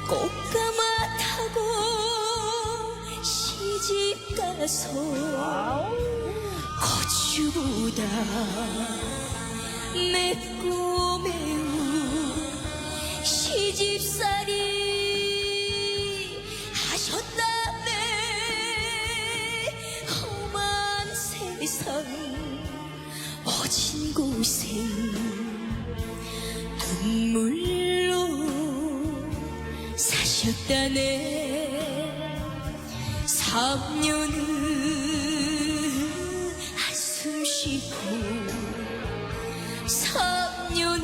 꽃가마 타고 시집 가서 거주보다 맵고 매운 시집살이 하셨다네. 험한 세상 어진 고생 눈물로 사셨다네. 3년은 한숨 쉬고 3년은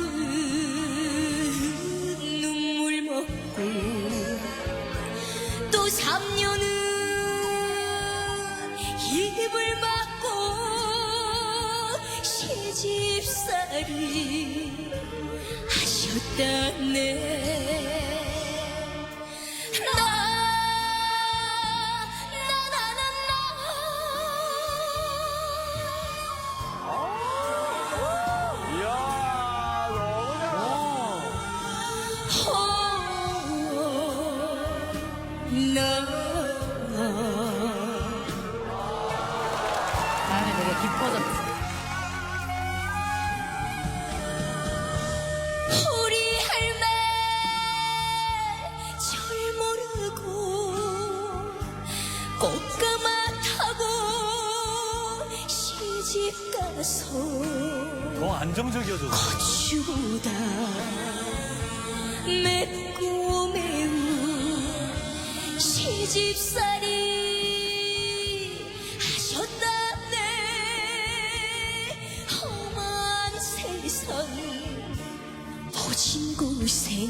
눈물 먹고 또 3년은 입을 막고 시집살이 하셨다네. 나연이 되게 기뻐졌지. 우리 할매 절 모르고 꽃가마 타고 시집 가서 더 안정적이어졌어. 거주보다 맵고 매운 시집살이 하셨다네. 험한 세상 어진 고생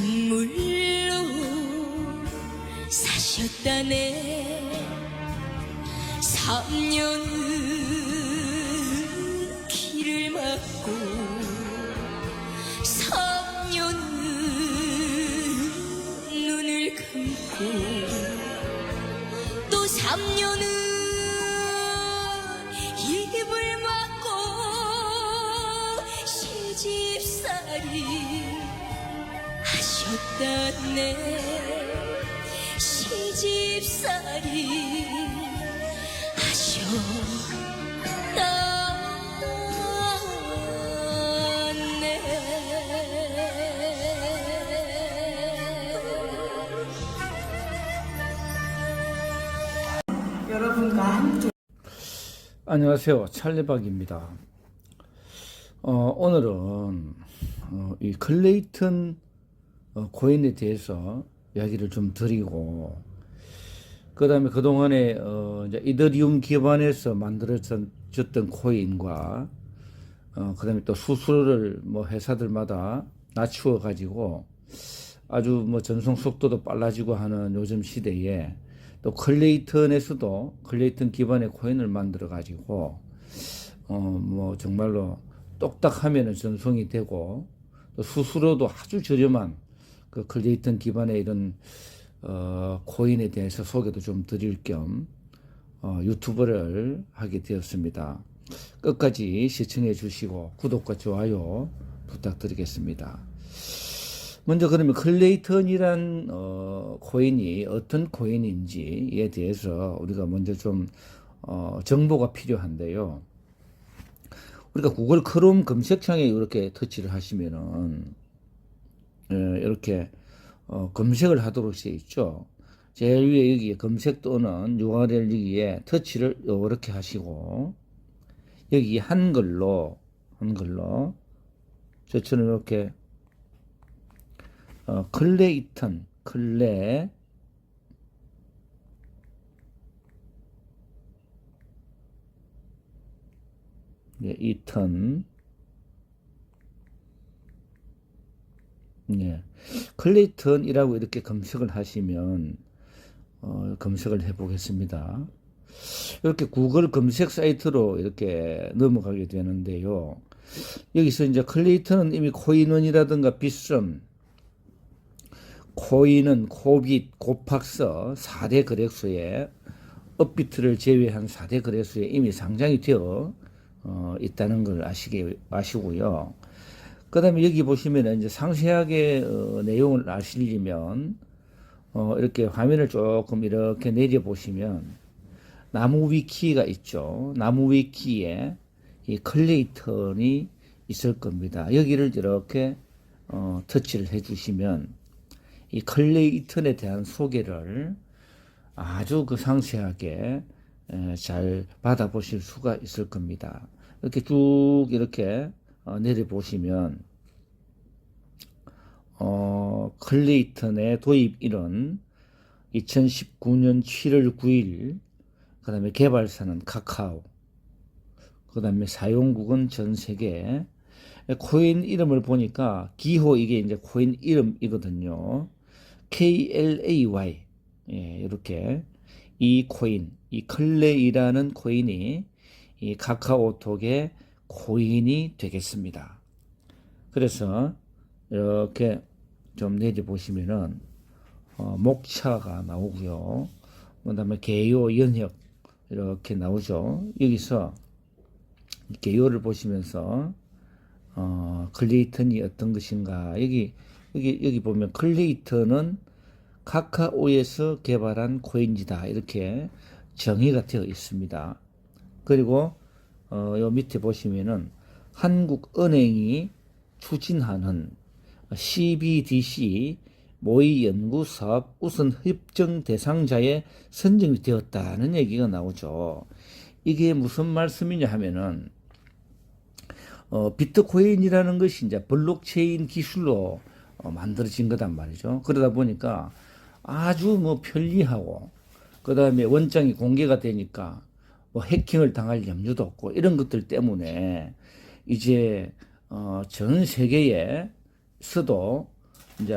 눈물로 사셨다네. 3년은 길을 막고 3년은 눈을 감고 또 3년은 입을 막고 시집살이 하셨다네. 시집살이 여러분과 함께. 안녕하세요, 찰리박입니다. 오늘은 이 클레이턴 코인에 대해서 이야기를 좀 드리고, 그 다음에 그동안에 이제 이더리움 기반에서 만들어졌던 코인과 그 다음에 또 수수료를 뭐 회사들마다 낮추어 가지고 아주 뭐 전송 속도도 빨라지고 하는 요즘 시대에 또 클레이턴에서도 클레이턴 기반의 코인을 만들어 가지고 뭐 정말로 똑딱하면은 전송이 되고 또 수수료도 아주 저렴한 그 클레이턴 기반의 이런 코인에 대해서 소개도 좀 드릴 겸 유튜브를 하게 되었습니다. 끝까지 시청해 주시고 구독과 좋아요 부탁드리겠습니다. 먼저 그러면 클레이턴이란 코인이 어떤 코인인지에 대해서 우리가 먼저 좀 정보가 필요한데요. 우리가 구글 크롬 검색창에 이렇게 터치를 하시면은 이렇게 검색을 하도록 되어 있죠. 제일 위에 여기에 검색 또는 URL 여기에 터치를 이렇게 하시고 여기 한글로 저처럼 이렇게 클레이턴 이턴 클레이턴이라고 이렇게 검색을 하시면 검색을 해 보겠습니다. 이렇게 구글 검색 사이트로 이렇게 넘어가게 되는데요. 여기서 이제 클레이턴은 이미 코인원이라든가 빗썸, 코인은 코빗, 고팍서 4대 거래소에 업비트를 제외한 4대 거래소에 이미 상장이 되어 있다는 걸 아시고요. 그 다음에 여기 보시면 이제 상세하게 내용을 아시려면 이렇게 화면을 조금 이렇게 내려보시면 나무 위키가 있죠. 나무 위키에 이 클레이턴이 있을 겁니다. 여기를 이렇게 터치를 해주시면 이 클레이턴에 대한 소개를 아주 그 상세하게 잘 받아보실 수가 있을 겁니다. 이렇게 쭉 이렇게 내려보시면 클레이턴의 도입일은 2019년 7월 9일, 그 다음에 개발사는 카카오, 그 다음에 사용국은 전 세계. 코인 이름을 보니까 기호 이게 이제 코인 이름이거든요. KLAY. 예, 이렇게 이 코인, 이 클레이라는 코인이 이 카카오톡의 코인이 되겠습니다. 그래서 이렇게 좀 내려보시면은 목차가 나오고요. 그 다음에 개요, 연혁 이렇게 나오죠. 여기서 개요를 보시면서 클레이턴이 어떤 것인가. 여기 보면 클레이턴은 카카오에서 개발한 코인이다. 이렇게 정의가 되어 있습니다. 그리고 요 밑에 보시면은 한국은행이 추진하는 CBDC 모의 연구 사업 우선 협정 대상자에 선정이 되었다는 얘기가 나오죠. 이게 무슨 말씀이냐 하면은 비트코인이라는 것이 이제 블록체인 기술로 만들어진 거단 말이죠. 그러다 보니까 아주 뭐 편리하고, 그 다음에 원장이 공개가 되니까 뭐 해킹을 당할 염려도 없고, 이런 것들 때문에 이제 전 세계에서도 이제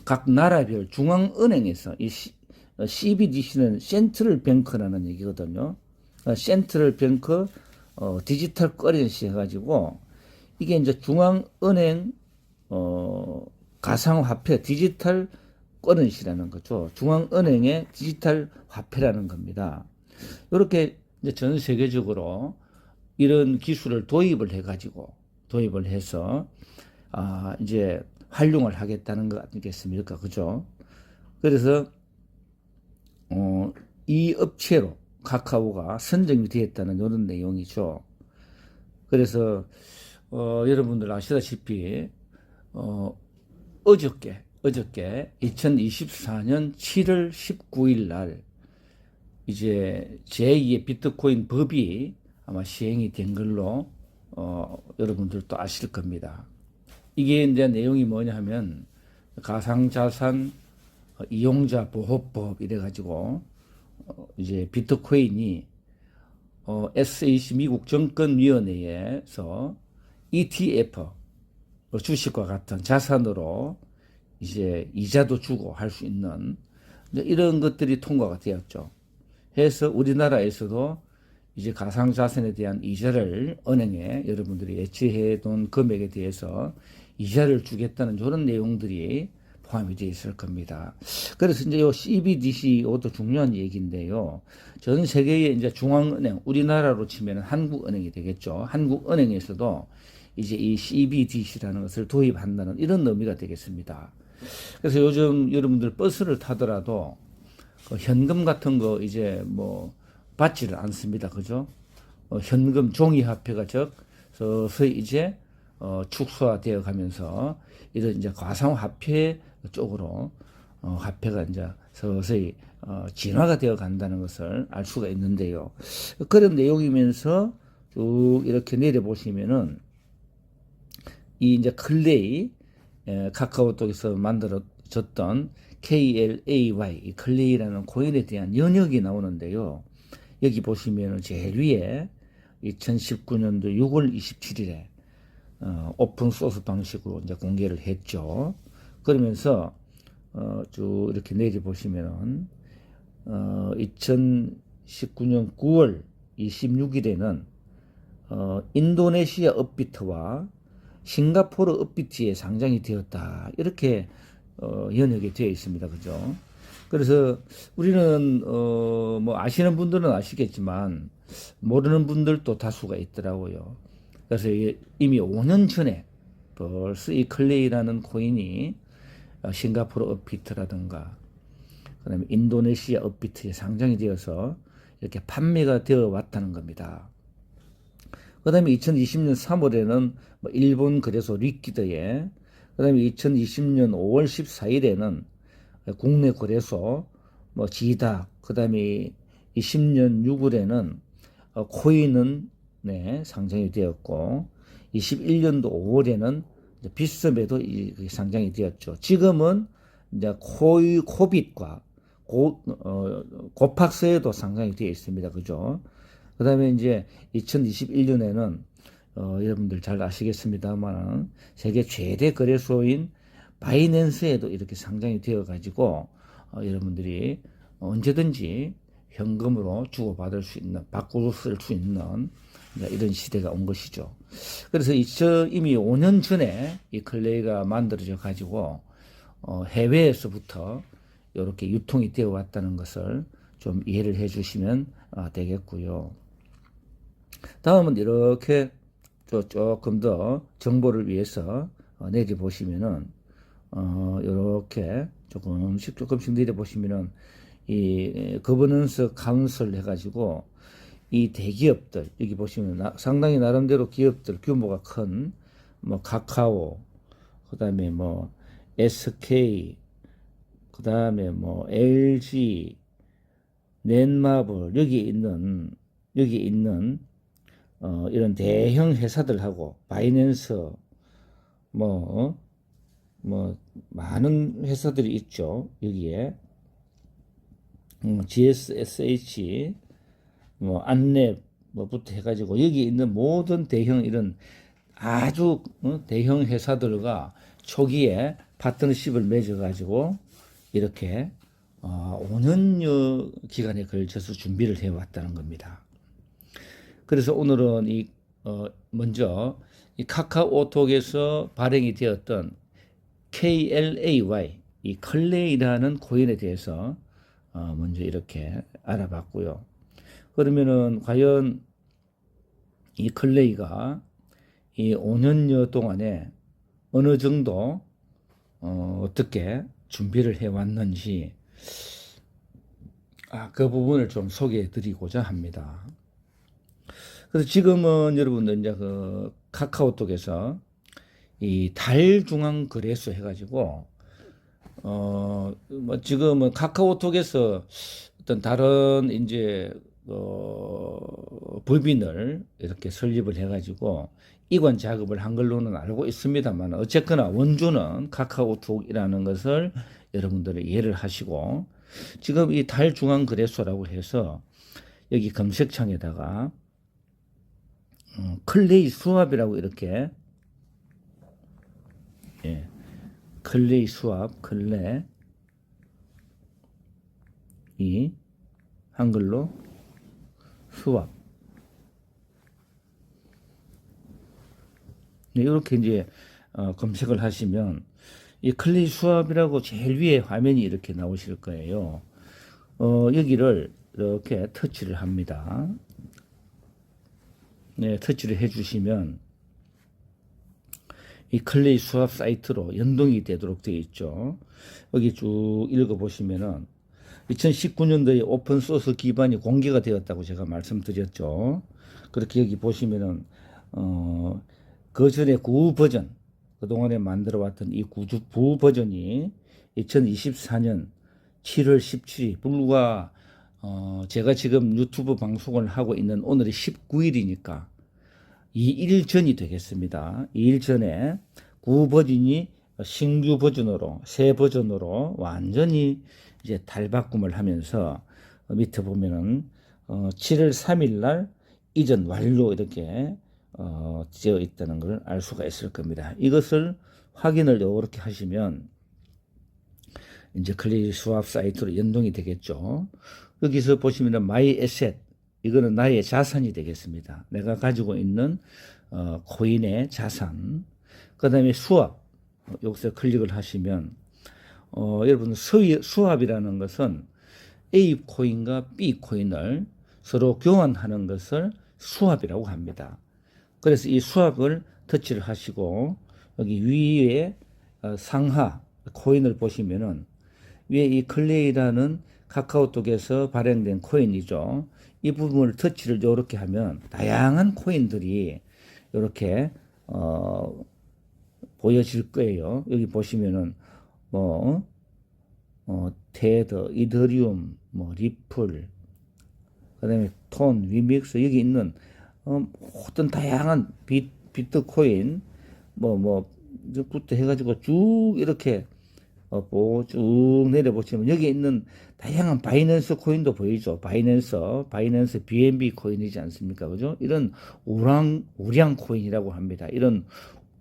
각 나라별 중앙은행에서 이 CBDC는 센트럴 뱅크라는 얘기거든요. 센트럴 뱅크 디지털 커런시 해가지고 이게 이제 중앙은행 가상화폐 디지털 커런시라는 거죠. 중앙은행의 디지털 화폐라는 겁니다. 이렇게 이제 전 세계적으로 이런 기술을 도입을 해서 이제 활용을 하겠다는 것 아니겠습니까? 그죠? 그래서 이 업체로 카카오가 선정이 되었다는 이런 내용이죠. 그래서 여러분들 아시다시피 어저께 2024년 7월 19일 날 이제 제2의 비트코인 법이 아마 시행이 된 걸로 여러분들도 아실 겁니다. 이게 이제 내용이 뭐냐 하면 가상자산 이용자 보호법 이래가지고 이제 비트코인이 SEC 미국 정권위원회에서 ETF 주식과 같은 자산으로 이제 이자도 주고 할 수 있는 이런 것들이 통과가 되었죠. 해서 우리나라에서도 이제 가상자산에 대한 이자를 은행에 여러분들이 예치해 둔 금액에 대해서 이자를 주겠다는 이런 내용들이 포함이 되어 있을 겁니다. 그래서 이제 요 CBDC 이것도 중요한 얘기인데요. 전 세계의 이제 중앙은행, 우리나라로 치면 한국은행이 되겠죠. 한국은행에서도 이제 이 CBDC라는 것을 도입한다는 이런 의미가 되겠습니다. 그래서 요즘 여러분들 버스를 타더라도 현금 같은 거 이제 뭐 받지를 않습니다. 그죠? 현금 종이화폐가 서서히 이제 축소화되어 가면서 이런 이제 가상화폐 쪽으로 화폐가 이제 서서히 진화가 되어 간다는 것을 알 수가 있는데요. 그런 내용이면서 쭉 이렇게 내려보시면은 이 이제 클레이 카카오톡에서 만들어졌던 KLAY 이 클레이라는 코인에 대한 연역이 나오는데요. 여기 보시면은 제일 위에 2019년도 6월 27일에 오픈 소스 방식으로 이제 공개를 했죠. 그러면서 쭉 이렇게 내려 보시면은 2019년 9월 26일에는 인도네시아 업비트와 싱가포르 업비트에 상장이 되었다. 이렇게 연역이 되어 있습니다. 그죠? 그래서 우리는 뭐 아시는 분들은 아시겠지만 모르는 분들도 다수가 있더라고요. 그래서 이미 5년 전에 벌써 이 클레이라는 코인이 싱가포르 업비트라든가 그다음에 인도네시아 업비트에 상장이 되어서 이렇게 판매가 되어 왔다는 겁니다. 그다음에 2020년 3월에는 일본 거래소 리퀴드에, 그다음에 2020년 5월 14일에는 국내 거래소 지닥, 그다음에 20년 6월에는 코인은 상장이 되었고 21년도 5월에는 비스듬에도 상장이 되었죠. 지금은 이제 코빗과 고팍스에도 상장이 되어 있습니다. 그죠? 그 다음에 이제 2021년에는 여러분들 잘 아시겠습니다만 세계 최대 거래소인 바이낸스에도 이렇게 상장이 되어 가지고 여러분들이 언제든지 현금으로 주고받을 수 있는, 바꾸어 쓸 수 있는 이런 시대가 온 것이죠. 그래서 이미 5년 전에 이 클레이가 만들어져 가지고 해외에서부터 이렇게 유통이 되어 왔다는 것을 좀 이해를 해 주시면 되겠고요. 다음은 이렇게 조금 더 정보를 위해서 내려 보시면은 이렇게 조금씩 내려 보시면은 이 거버넌스 카운슬 해가지고 이 대기업들 여기 보시면 상당히 나름대로 기업들 규모가 큰 카카오, 그다음에 SK, 그다음에 LG, 넷마블 여기 있는 이런 대형 회사들하고 바이낸스 많은 회사들이 있죠. 여기에 GSSH 안랩부터 해가지고 여기 있는 모든 대형 이런 아주 대형 회사들과 초기에 파트너십을 맺어가지고 이렇게 5년여 기간에 걸쳐서 준비를 해왔다는 겁니다. 그래서 오늘은 먼저 이 카카오톡에서 발행이 되었던 KLAY, 이 클레이라는 코인에 대해서 먼저 이렇게 알아봤고요. 그러면은 과연 이 클레이가 이 5년여 동안에 어느 정도 어떻게 준비를 해왔는지 그 부분을 좀 소개해 드리고자 합니다. 그래서 지금은 여러분들 이제 그 카카오톡에서 이 달중앙 거래소 해가지고 지금은 카카오톡에서 어떤 다른 이제 법인을 이렇게 설립을 해가지고 이관 작업을 한 걸로는 알고 있습니다만 어쨌거나 원조는 카카오톡이라는 것을 여러분들이 이해를 하시고 지금 이 달중앙 거래소라고 해서 여기 검색창에다가 클레이 수압이라고 이렇게 클레이 수압, 클레 이 한글로 수압 이렇게 이제 검색을 하시면 이 클레이 수압이라고 제일 위에 화면이 이렇게 나오실 거예요. 여기를 이렇게 터치를 합니다. 터치를 해주시면 이 클레이 수압 사이트로 연동이 되도록 되어 있죠. 여기 쭉 읽어보시면은 2019년도에 오픈소스 기반이 공개가 되었다고 제가 말씀드렸죠. 그렇게 여기 보시면은 그 전에 구 버전, 그동안에 만들어 왔던 이 구 버전이 2024년 7월 17일 불과 제가 지금 유튜브 방송을 하고 있는 오늘이 19일이니까 2일 전이 되겠습니다. 2일 전에 구 버전이 신규 버전으로 새 버전으로 완전히 이제 달바꿈을 하면서 밑에 보면은 7월 3일 날 이전 완료 이렇게 되어 있다는 걸 알 수가 있을 겁니다. 이것을 확인을 이렇게 하시면 이제 클레이 수합 사이트로 연동이 되겠죠. 여기서 보시면은 my asset, 이거는 나의 자산이 되겠습니다. 내가 가지고 있는 코인의 자산. 그 다음에 수합, 여기서 클릭을 하시면 여러분 수합이라는 것은 A 코인과 B 코인을 서로 교환하는 것을 수합이라고 합니다. 그래서 이 수합을 터치를 하시고 여기 위에 상하 코인을 보시면은 위에 이 클레이라는 카카오톡에서 발행된 코인이죠. 이 부분을 터치를 이렇게 하면 다양한 코인들이 이렇게 보여질 거예요. 여기 보시면은 테더, 이더리움, 리플, 그다음에 톤, 위믹스, 여기 있는 어떤 다양한 비트코인 부터 해가지고 쭉 이렇게 쭉 내려보시면 여기 있는 다양한 바이낸스 코인도 보이죠. 바이낸스 BNB 코인이지 않습니까? 그죠? 이런 우량 코인이라고 합니다. 이런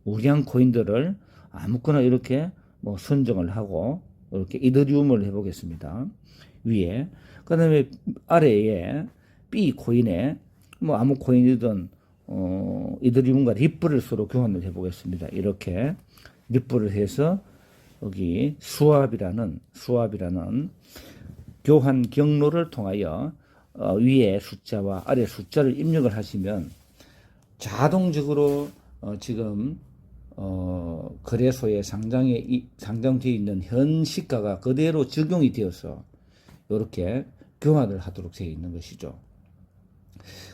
우량 코인들을 아무거나 이렇게 선정을 하고 이렇게 이더리움을 해보겠습니다. 위에. 그 다음에 아래에 B 코인에 아무 코인이든 이더리움과 리플을 서로 교환을 해보겠습니다. 이렇게 리플을 해서 여기 수합이라는 교환 경로를 통하여 위에 숫자와 아래 숫자를 입력을 하시면 자동적으로 지금 거래소에 상장되어 있는 현 시가가 그대로 적용이 되어서 이렇게 교환을 하도록 되어 있는 것이죠.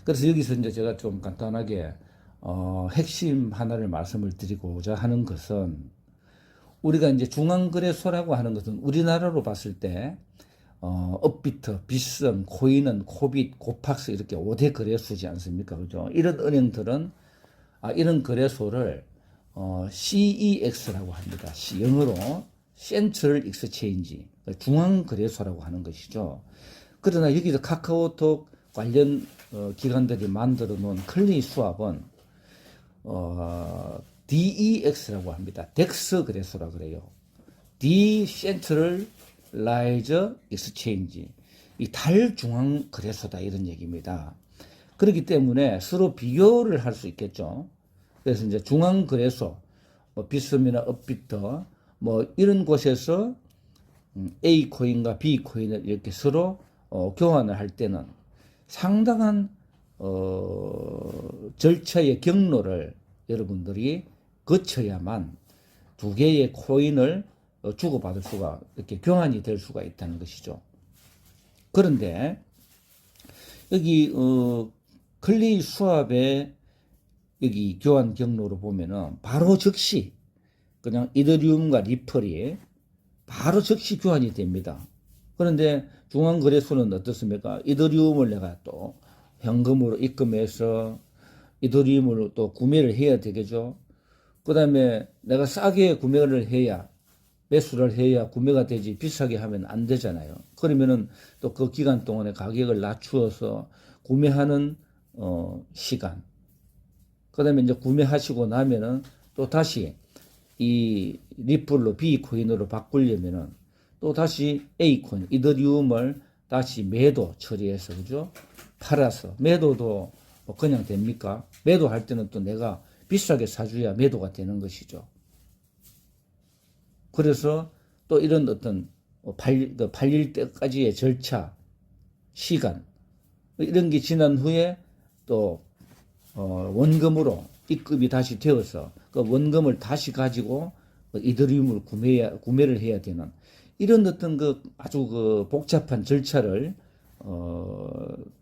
그래서 여기서 이제 제가 좀 간단하게 핵심 하나를 말씀을 드리고자 하는 것은, 우리가 이제 중앙거래소라고 하는 것은 우리나라로 봤을 때 업비트, 빗썸, 코인은, 코빗, 고팍스 이렇게 5대 거래소지 않습니까? 그죠? 이런 은행들은 이런 거래소를 CEX라고 합니다. 영어로 Central Exchange, 중앙거래소라고 하는 것이죠. 그러나 여기서 카카오톡 관련 기관들이 만들어 놓은 클레이 수합은 DEX라고 합니다. 덱스 거래소라 그래요. Decentralized Exchange, 이 탈중앙 거래소다 이런 얘기입니다. 그렇기 때문에 서로 비교를 할 수 있겠죠. 그래서 이제 중앙 거래소, 빗썸이나 업비터 이런 곳에서 A 코인과 B 코인을 이렇게 서로 교환을 할 때는 상당한 절차의 경로를 여러분들이 거쳐야만 두 개의 코인을 주고받을 수가, 이렇게 교환이 될 수가 있다는 것이죠. 그런데 여기 클레이 수합의 여기 교환 경로로 보면은 바로 즉시 그냥 이더리움과 리플이 바로 즉시 교환이 됩니다. 그런데 중앙거래소는 어떻습니까? 이더리움을 내가 또 현금으로 입금해서 이더리움을 또 구매를 해야 되겠죠. 그 다음에 내가 싸게 구매를 해야, 매수를 해야 구매가 되지, 비싸게 하면 안 되잖아요. 그러면은 또 그 기간 동안에 가격을 낮추어서 구매하는 시간, 그 다음에 이제 구매하시고 나면은 또 다시 이 리플로 B 코인으로 바꾸려면은 또 다시 A 코인, 이더리움을 다시 매도 처리해서, 그죠? 팔아서, 매도도 그냥 됩니까? 매도할 때는 또 내가 비싸게 사줘야 매도가 되는 것이죠. 그래서 또 이런 어떤 팔릴 때까지의 절차, 시간, 이런 게 지난 후에 또 원금으로 입금이 다시 되어서 그 원금을 다시 가지고 이더리움을 구매를 해야 되는 이런 어떤 아주 복잡한 절차를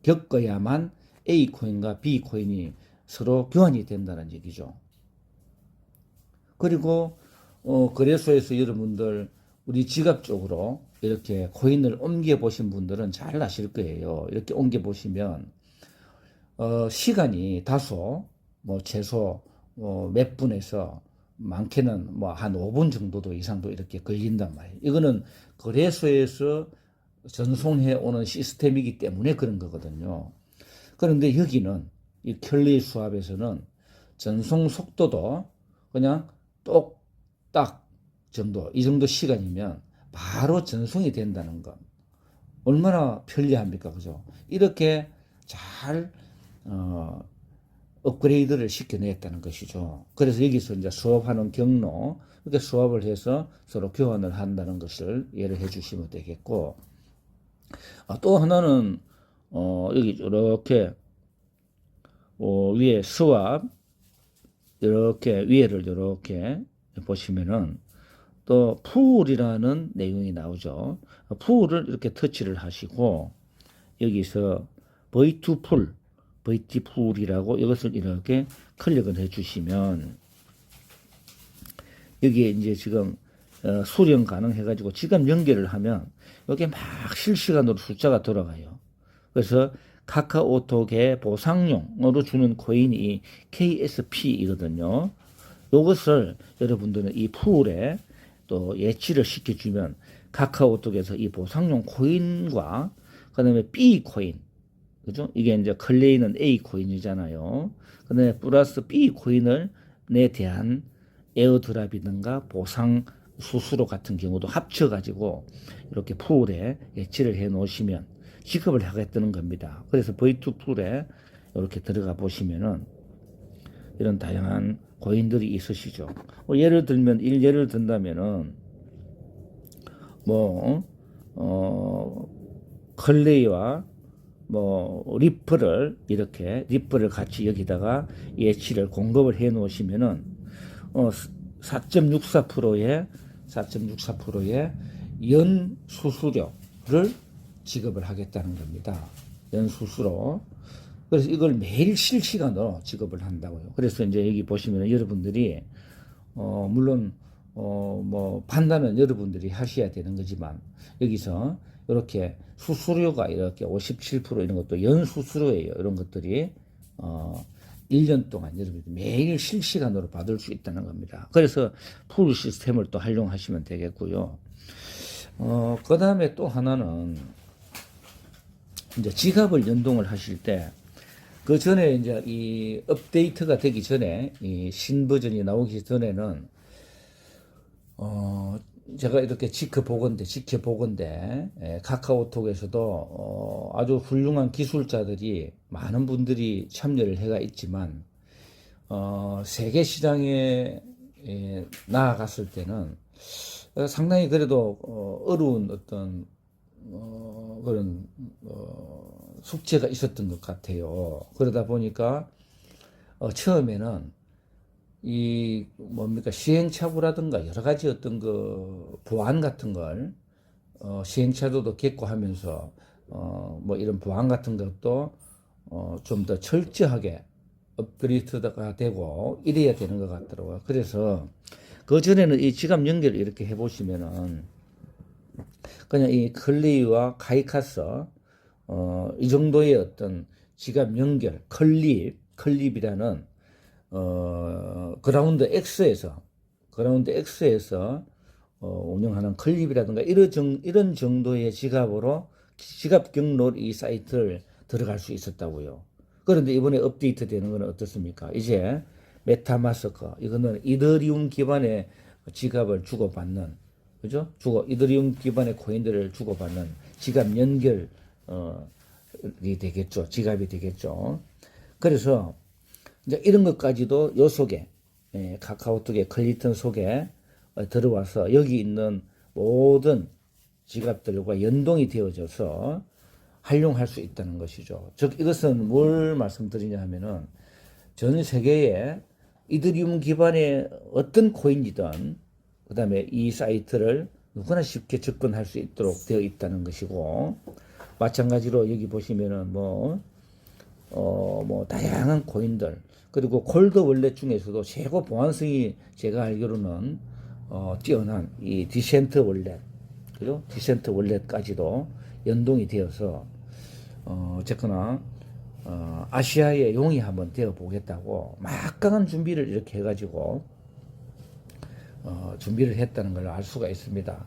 겪어야만 A 코인과 B 코인이 서로 교환이 된다는 얘기죠. 그리고 거래소에서 여러분들 우리 지갑 쪽으로 이렇게 코인을 옮겨 보신 분들은 잘 아실 거예요. 이렇게 옮겨 보시면 시간이 다소 최소 몇 분에서 많게는 한 5분 정도도 이상도 이렇게 걸린단 말이에요. 이거는 거래소에서 전송해 오는 시스템이기 때문에 그런 거거든요. 그런데 여기는 이 클레이 수합에서는 전송 속도도 그냥 똑딱 정도, 이 정도 시간이면 바로 전송이 된다는 것. 얼마나 편리합니까? 그죠? 이렇게 잘, 업그레이드를 시켜냈다는 것이죠. 그래서 여기서 이제 수업하는 경로, 이렇게 수업을 해서 서로 교환을 한다는 것을 예를 해 주시면 되겠고, 또 하나는, 여기 이렇게, 위에 수압, 이렇게 위에를 이렇게 보시면은 또 풀이라는 내용이 나오죠. 풀을 이렇게 터치를 하시고 여기서 V2 풀, VT 풀이라고 이것을 이렇게 클릭을 해주시면 여기에 이제 지금 수령 가능해가지고 지금 연결을 하면 여기 막 실시간으로 숫자가 돌아가요. 그래서 카카오톡의 보상용으로 주는 코인이 KSP이거든요. 이것을 여러분들은 이 풀에 또 예치를 시켜주면 카카오톡에서 이 보상용 코인과 그 다음에 B 코인, 그죠? 이게 이제 클레이는 A 코인이잖아요. 그 다음에 플러스 B 코인을 내 대한 에어드랍이든가 보상 수수료 같은 경우도 합쳐가지고 이렇게 풀에 예치를 해 놓으시면 지급을 하겠다는 겁니다. 그래서 V2 풀에 이렇게 들어가 보시면은 이런 다양한 코인들이 있으시죠. 예를 들면, 예를 든다면은, 클레이와 리플을 이렇게, 리플을 같이 여기다가 예치를 공급을 해 놓으시면은, 4.64%의 연 수수료를 지급을 하겠다는 겁니다. 연 수수료. 그래서 이걸 매일 실시간으로 지급을 한다고요. 그래서 이제 여기 보시면 여러분들이, 물론, 판단은 여러분들이 하셔야 되는 거지만, 여기서 이렇게 수수료가 이렇게 57% 이런 것도 연수수료예요. 이런 것들이, 1년 동안 여러분들이 매일 실시간으로 받을 수 있다는 겁니다. 그래서 풀 시스템을 또 활용하시면 되겠고요. 그 다음에 또 하나는, 이제 지갑을 연동을 하실 때, 그 전에 이제 이 업데이트가 되기 전에, 이 신버전이 나오기 전에는, 제가 이렇게 지켜보건대, 카카오톡에서도, 아주 훌륭한 기술자들이, 많은 분들이 참여를 해가 있지만, 세계 시장에 나아갔을 때는 상당히 그래도, 어려운 어떤, 그런, 숙제가 있었던 것 같아요. 그러다 보니까, 처음에는, 시행착오라든가 여러 가지 어떤 그 보안 같은 걸, 시행착오도 겪고하면서, 이런 보안 같은 것도, 좀 더 철저하게 업그레이드가 되고, 이래야 되는 것 같더라고요. 그래서, 그 전에는 이 지갑 연결을 이렇게 해보시면은, 그냥 이 클레이와 카이카스, 이 정도의 어떤 지갑 연결, 클립이라는, 그라운드 X에서 운영하는 클립이라든가 이런 정도의 지갑 경로로 이 사이트를 들어갈 수 있었다고요. 그런데 이번에 업데이트 되는 건 어떻습니까? 이제 메타마스크, 이거는 이더리움 기반의 지갑을 주고받는, 그죠? 이더리움 기반의 코인들을 주고받는 지갑 연결이 되겠죠. 지갑이 되겠죠. 그래서 이제 이런 것까지도 요 속에, 카카오톡의 클리턴 속에 들어와서 여기 있는 모든 지갑들과 연동이 되어져서 활용할 수 있다는 것이죠. 즉, 이것은 뭘 말씀드리냐 하면은 전 세계에 이더리움 기반의 어떤 코인이든 그 다음에 이 사이트를 누구나 쉽게 접근할 수 있도록 되어 있다는 것이고, 마찬가지로 여기 보시면은 다양한 코인들, 그리고 콜드 월렛 중에서도 최고 보안성이 제가 알기로는, 뛰어난 이 디센트 월렛, 그죠? 디센트 월렛까지도 연동이 되어서, 어쨌거나, 아시아의 용이 한번 되어 보겠다고 막강한 준비를 이렇게 해가지고, 준비를 했다는 걸 알 수가 있습니다.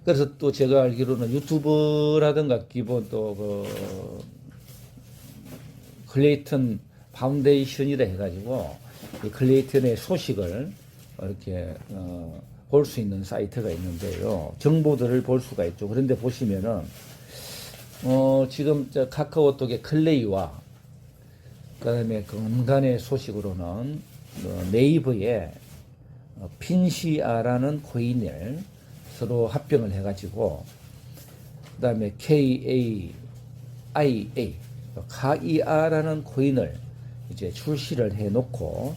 그래서 또 제가 알기로는 유튜브라든가 기본 또 클레이턴 파운데이션이라 해가지고 이 클레이턴의 소식을 이렇게 볼 수 있는 사이트가 있는데요. 정보들을 볼 수가 있죠. 그런데 보시면은 지금 저 카카오톡의 클레이와 그다음에 건간의 소식으로는 네이버에 핀시아라는 코인을 서로 합병을 해가지고 그다음에 KAIA 카이아라는 코인을 이제 출시를 해놓고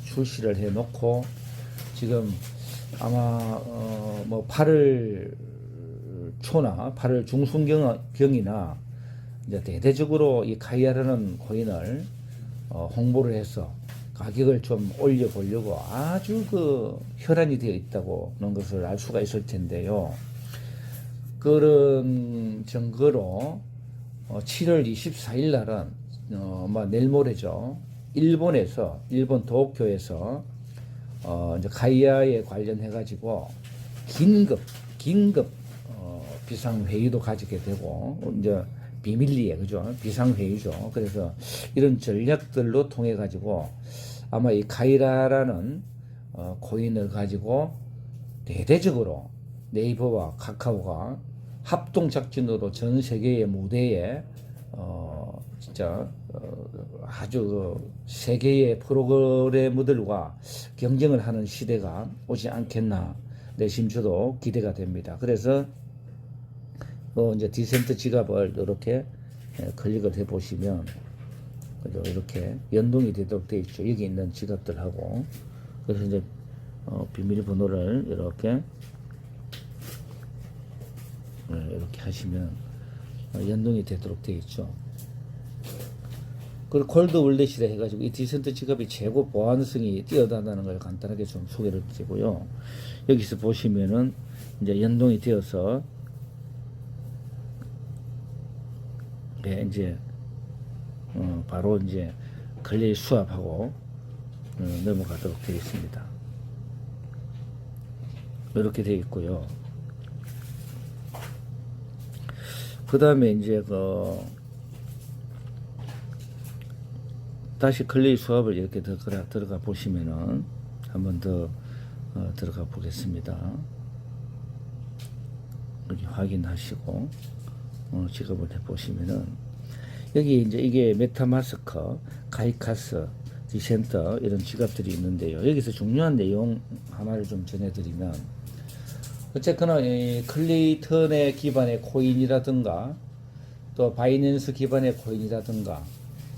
지금 아마 뭐 8월 초나 8월 중순경이나 이제 대대적으로 이 카이아라는 코인을 홍보를 해서 가격을 좀 올려보려고 아주 그 혈안이 되어 있다고는 것을 알 수가 있을 텐데요. 그런 증거로 7월 24일 날은 내일 모레죠. 일본 도쿄에서 이제 가이아에 관련해 가지고 긴급 비상회의도 가지게 되고 이제 비밀리에 그죠? 비상회의죠. 그래서 이런 전략들로 통해 가지고 아마 이 카이라라는 코인을 가지고 대대적으로 네이버와 카카오가 합동 작전으로 전 세계의 무대에 진짜 아주 세계의 프로그래머들과 경쟁을 하는 시대가 오지 않겠나 내심초도 기대가 됩니다. 그래서 이제 디센트 지갑을 이렇게 클릭을 해 보시면 이렇게 연동이 되도록 되어 있죠. 여기 있는 지갑들하고. 그래서 이제 비밀번호를 이렇게 하시면 연동이 되도록 되어 있죠. 그리고 콜드 월렛이라 해가지고 이 디센트 지갑이 최고 보안성이 뛰어나다는 걸 간단하게 좀 소개를 드리고요. 여기서 보시면은 이제 연동이 되어서 이제 바로 이제 클레이 수합하고 넘어가도록 되어 있습니다. 이렇게 되어 있고요. 그 다음에 이제 다시 클레이 수합을 이렇게 들어가 보시면은 한번 더 들어가 보겠습니다. 여기 확인하시고 지급을 해 보시면은 여기 이제 이게 메타마스크, 가이카스, 디센터 이런 지갑들이 있는데요. 여기서 중요한 내용 하나를 좀 전해드리면 어쨌거나 이 클레이턴의 기반의 코인이라든가 또 바이낸스 기반의 코인이라든가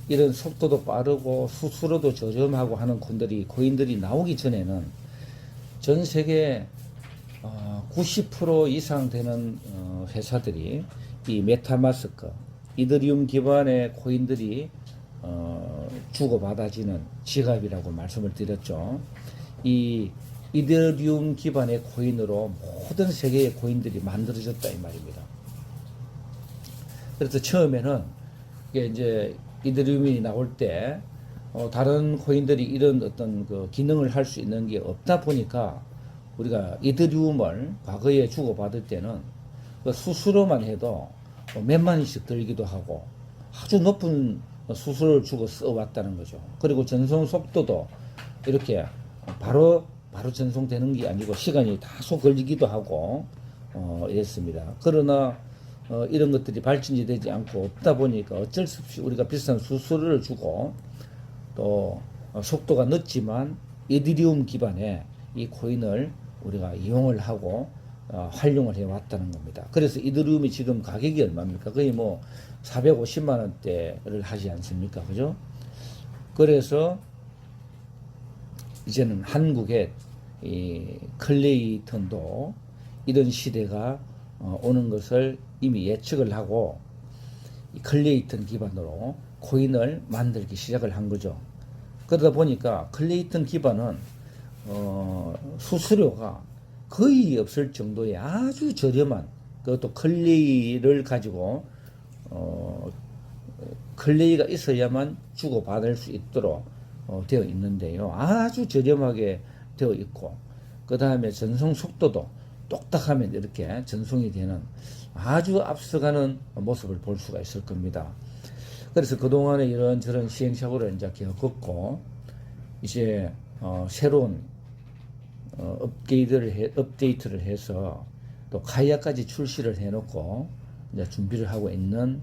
이런 속도도 빠르고 수수료도 저렴하고 하는 코인들이 나오기 전에는 전 세계 90% 이상 되는 회사들이 이 메타마스크, 이더리움 기반의 코인들이 주고받아지는 지갑이라고 말씀을 드렸죠. 이 이더리움 기반의 코인으로 모든 세계의 코인들이 만들어졌다 이 말입니다. 그래서 처음에는 이게 이제 이더리움이 나올 때 다른 코인들이 이런 어떤 그 기능을 할 수 있는 게 없다 보니까 우리가 이더리움을 과거에 주고받을 때는 그 수수료만 해도 몇만 원씩 들기도 하고 아주 높은 수수료를 주고 써왔다는 거죠. 그리고 전송 속도도 이렇게 바로 전송되는 게 아니고 시간이 다소 걸리기도 하고 이랬습니다. 그러나 이런 것들이 발전이 되지 않고 없다 보니까 어쩔 수 없이 우리가 비싼 수수료를 주고 또 속도가 늦지만 이더리움 기반의 이 코인을 우리가 이용을 하고 활용을 해왔다는 겁니다. 그래서 이더리움이 지금 가격이 얼마입니까? 거의 뭐 450만 원대를 하지 않습니까? 그죠? 그래서 이제는 한국의 이 클레이턴도 이런 시대가 오는 것을 이미 예측을 하고 이 클레이턴 기반으로 코인을 만들기 시작을 한 거죠. 그러다 보니까 클레이턴 기반은 수수료가 거의 없을 정도의 아주 저렴한 그것도 클레이를 가지고 클레이가 있어야만 주고받을 수 있도록 되어 있는데요. 아주 저렴하게 되어 있고 그 다음에 전송 속도도 똑딱하면 이렇게 전송이 되는 아주 앞서가는 모습을 볼 수가 있을 겁니다. 그래서 그동안에 이런저런 시행착오를 이제 겪었고 이제 새로운 업데이트를 해서 또 카이아까지 출시를 해놓고 이제 준비를 하고 있는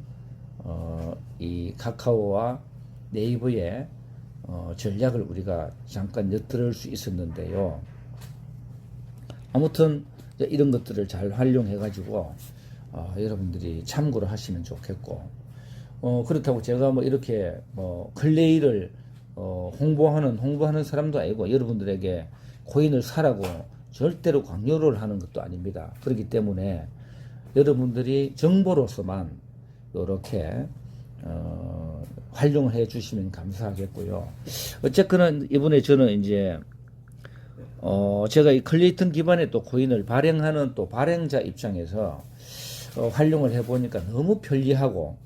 이 카카오와 네이버의 전략을 우리가 잠깐 엿들을 수 있었는데요. 아무튼 이런 것들을 잘 활용해 가지고 여러분들이 참고를 하시면 좋겠고, 그렇다고 제가 뭐 이렇게 뭐 클레이를 홍보하는 사람도 아니고 여러분들에게 코인을 사라고 절대로 강요를 하는 것도 아닙니다. 그렇기 때문에 여러분들이 정보로서만 이렇게 활용을 해 주시면 감사하겠고요. 어쨌거나 이번에 저는 이제 제가 이 클레이턴 기반의 또 코인을 발행하는 또 발행자 입장에서 활용을 해 보니까 너무 편리하고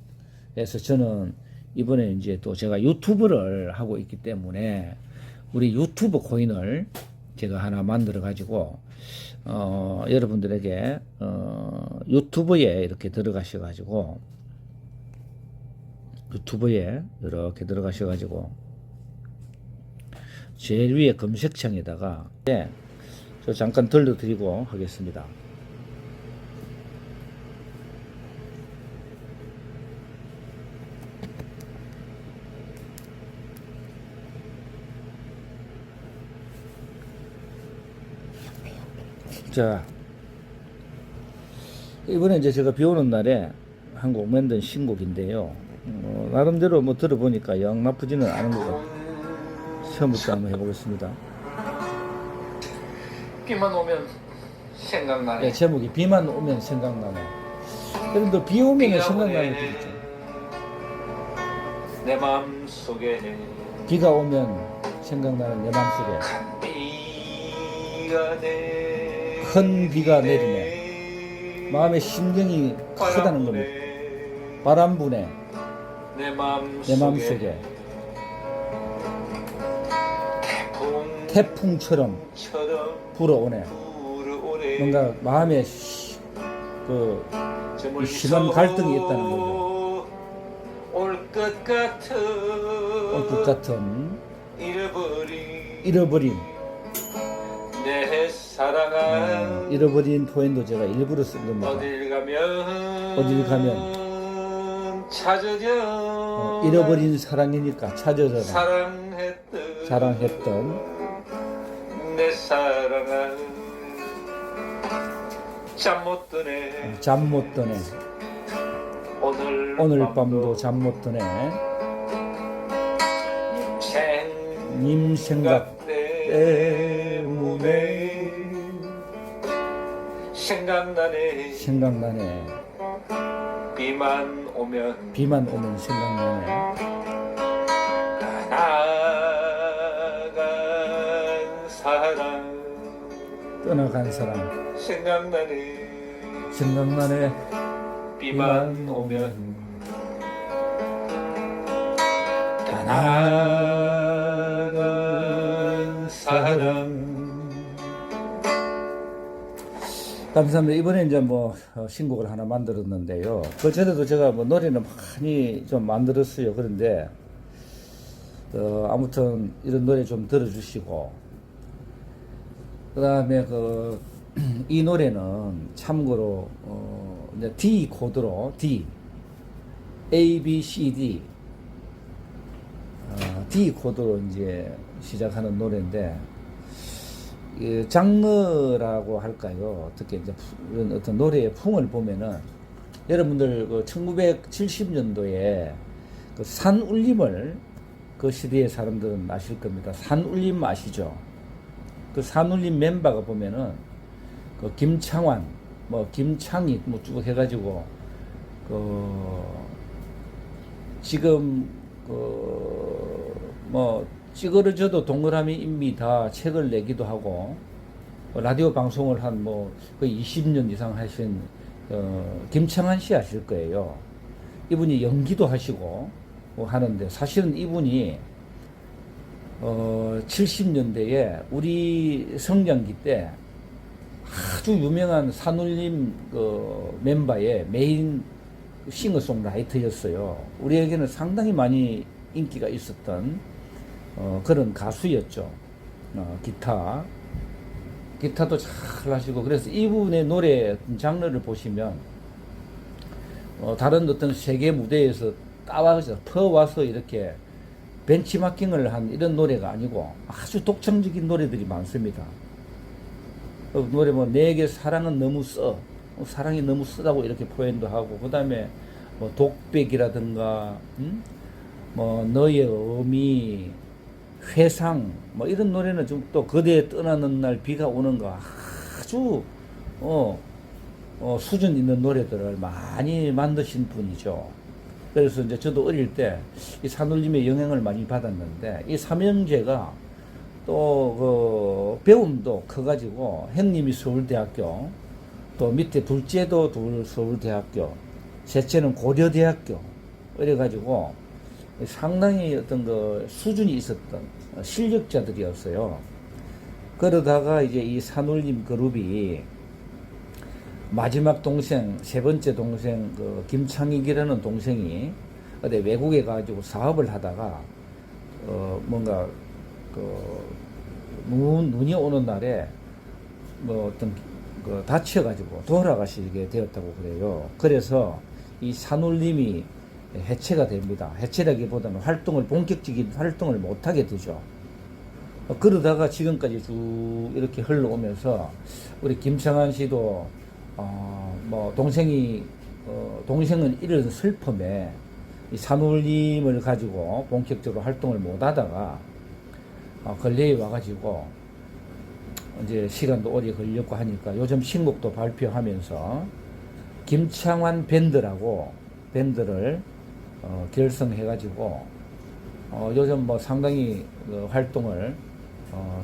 해서 저는 이번에 이제 또 제가 유튜브를 하고 있기 때문에 우리 유튜브 코인을 제가 하나 만들어 가지고 여러분들에게 유튜브에 이렇게 들어가셔 가지고 유튜브에 이렇게 들어가셔 가지고 제일 위에 검색창에다가 저 잠깐 들려드리고 하겠습니다. 자, 이번에 이제 제가 비 오는 날에 한 곡 만든 신곡인데요. 나름대로 뭐 들어보니까 영 나쁘지는 않은 것 같아요. 처음부터 한번 해보겠습니다. 비만 오면 생각나네. 네, 제목이 비만 오면 생각나네. 여러분들 비 오면 생각나는 게 있죠. 내 마음속에 비가 오면 생각나는 내 마음속에 큰 비가 내리네. 마음의 심경이 크다는 겁니다. 바람 부네. 내 내 마음속에 마음속에 태풍처럼 불어오네. 뭔가 마음에 이 심한 갈등이 있다는 거죠. 올 것 같은 잃어버린 내 사랑아 잃어버린 포인도 제가 일부러 쓴 겁니다. 어딜 가면 찾아져 잃어버린 사랑이니까 찾아져라. 사랑했던 내 사랑아 잠 못 드네 잠 못 드네. 오늘 밤도 잠 못 드네. 님 생각 때문에 생각나네. 비만 오면 생각나네. 떠나간 사람 생각나네. 비만 오면 떠나간 사람. 감사합니다. 이번에 이제 뭐 신곡을 하나 만들었는데요. 그 전에도 제가 뭐 노래는 많이 좀 만들었어요. 그런데 아무튼 이런 노래 좀 들어주시고, 그 다음에 이 노래는 참고로 이제 D 코드로 A, B, C, D D 코드로 이제 시작하는 노래인데, 장르라고 할까요? 어떻게 이제 이런 어떤 노래의 풍을 보면은 여러분들 1970년도에 산울림을 그 시대의 사람들은 아실 겁니다. 산울림 아시죠? 그 산울림 멤버가 보면은 김창완, 김창희 쭉 해가지고 지금 찌그러져도 동그라미입니다. 책을 내기도 하고 라디오 방송을 한 거의 20년 이상 하신 김창완 씨 아실 거예요. 이분이 연기도 하시고 하는데, 사실은 이분이 70년대에 우리 성장기 때 아주 유명한 산울림 멤버의 메인 싱어송라이터였어요. 우리에게는 상당히 많이 인기가 있었던 그런 가수였죠. 기타 기타도 잘 하시고 그래서 이분의 노래 장르를 보시면 다른 어떤 세계 무대에서 따와서 퍼와서 이렇게 벤치마킹을 한 이런 노래가 아니고 아주 독창적인 노래들이 많습니다. 노래 뭐 내게 사랑은 너무 사랑이 너무 쓰다고 이렇게 표현도 하고 그 다음에 뭐 독백이라든가 뭐 너의 의미 회상 뭐 이런 노래는 좀 또 그대 떠나는 날 비가 오는 거 아주 수준 있는 노래들을 많이 만드신 분이죠. 그래서 이제 저도 어릴 때 이 산울림의 영향을 많이 받았는데 이 삼형제가 또 그 배움도 커가지고 형님이 서울대학교 또 밑에 둘째도 서울대학교 셋째는 고려대학교 이래가지고 상당히 어떤 그 수준이 있었던 실력자들이었어요. 그러다가 이제 이 산울림 그룹이 마지막 동생, 세 번째 동생, 그 김창익이라는 동생이 어디 외국에 가지고 사업을 하다가, 뭔가, 눈이 오는 날에 뭐 어떤, 다쳐가지고 돌아가시게 되었다고 그래요. 그래서 이 산울림이 해체가 됩니다. 해체라기보다는 본격적인 활동을 못하게 되죠. 그러다가 지금까지 쭉 이렇게 흘러오면서 우리 김창완 씨도 뭐 동생은 이런 슬픔에 이 산울림을 가지고 본격적으로 활동을 못 하다가 근래에 와가지고 이제 시간도 오래 걸렸고 하니까 요즘 신곡도 발표하면서 김창완 밴드라고 밴드를 결성해가지고 요즘 뭐 상당히 활동을